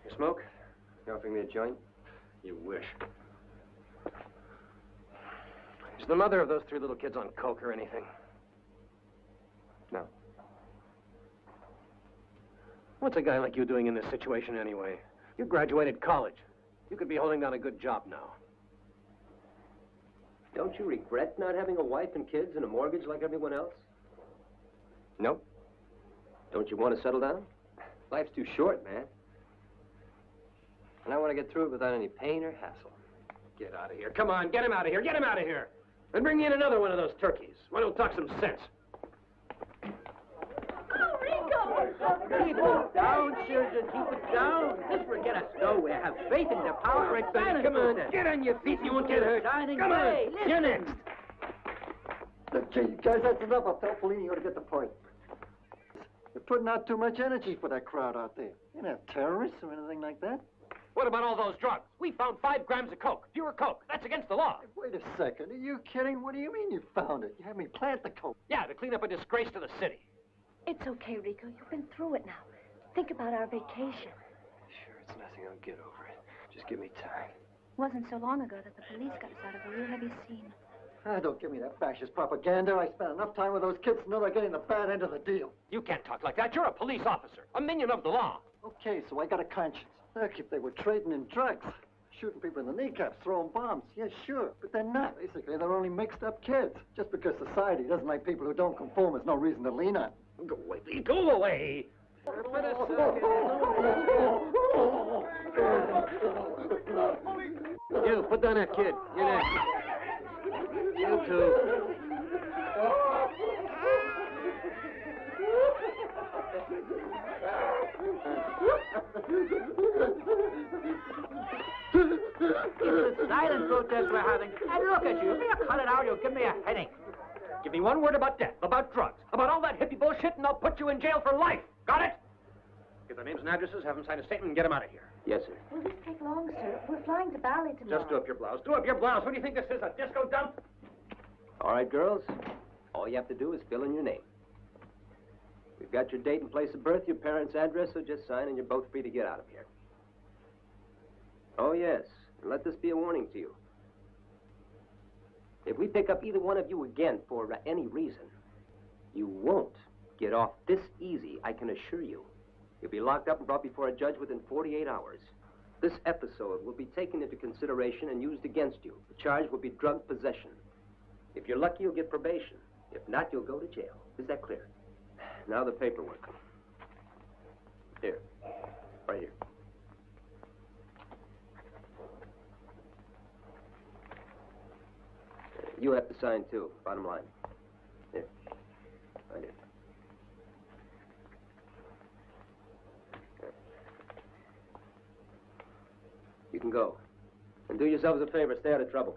You smoke? You offering me a joint? You wish. Is the mother of those 3 little kids on coke or anything? No. What's a guy like you doing in this situation anyway? You graduated college. You could be holding down a good job now. Don't you regret not having a wife and kids and a mortgage like everyone else? Nope. Don't you want to settle down? Life's too short, man. And I want to get through it without any pain or hassle. Get out of here. Come on, get him out of here. Get him out of here. And bring me in another one of those turkeys. One who'll talk some sense. Keep it down, children. Keep it down. This will get us nowhere. Have faith in the power of silence. Come on, get on your feet. You won't get hurt. Come on, you're next. Look, gee, guys, that's enough. I'll tell Fellini you ought to get the point. You're putting out too much energy for that crowd out there. You're not terrorists or anything like that. What about all those drugs? We found 5 grams of coke. Pure coke. That's against the law. Hey, wait a second. Are you kidding? What do you mean you found it? You had me plant the coke. Yeah, to clean up a disgrace to the city. It's okay, Rico. You've been through it now. Think about our vacation. Sure, it's nothing. I'll get over it. Just give me time. It wasn't so long ago that the police got us out of a real heavy scene. Ah, don't give me that fascist propaganda. I spent enough time with those kids to know they're getting the bad end of the deal. You can't talk like that. You're a police officer, a minion of the law. Okay, so I got a conscience. Look, if they were trading in drugs, shooting people in the kneecaps, throwing bombs, yeah, sure. But they're not. Basically, they're only mixed up kids. Just because society doesn't like people who don't conform, there's no reason to lean on. Go away, Lee. Go away. You, put down that kid. You're next. You too. It's a silent protest we're having. And look at you. If you cut it out, you'll give me a headache. Give me one word about death, about drugs, about all that hippie bullshit, and I'll put you in jail for life. Got it? Get their names and addresses, have them sign a statement, and get them out of here. Yes, sir. Will this take long, sir? We're flying to Bali tomorrow. Just do up your blouse. Do up your blouse. What do you think this is, a disco dump? All right, girls. All you have to do is fill in your name. We've got your date and place of birth, your parents' address, so just sign, and you're both free to get out of here. Oh, yes. And let this be a warning to you. If we pick up either one of you again for any reason, You won't get off this easy, I can assure you. You'll be locked up and brought before a judge within 48 hours. This episode will be taken into consideration and used against you. The charge will be drug possession. If you're lucky, you'll get probation. If not, you'll go to jail. Is that clear? Now the paperwork. Here. Right here. You have to sign, too. Bottom line. Here. Right here. You can go. And do yourselves a favor, stay out of trouble.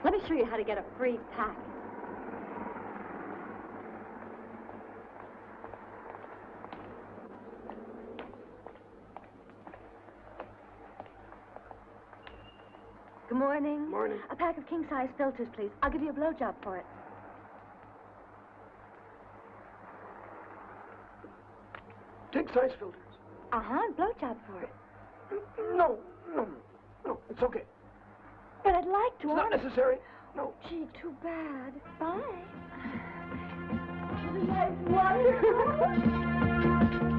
Let me show you how to get a free pack. Good morning. Morning. A pack of king-size filters, please. I'll give you a blowjob for it. King-size filters. Uh-huh, blowjob for it. No, it's okay. But I'd like to. It's not necessary. No. Gee, too bad. Bye. Nice one.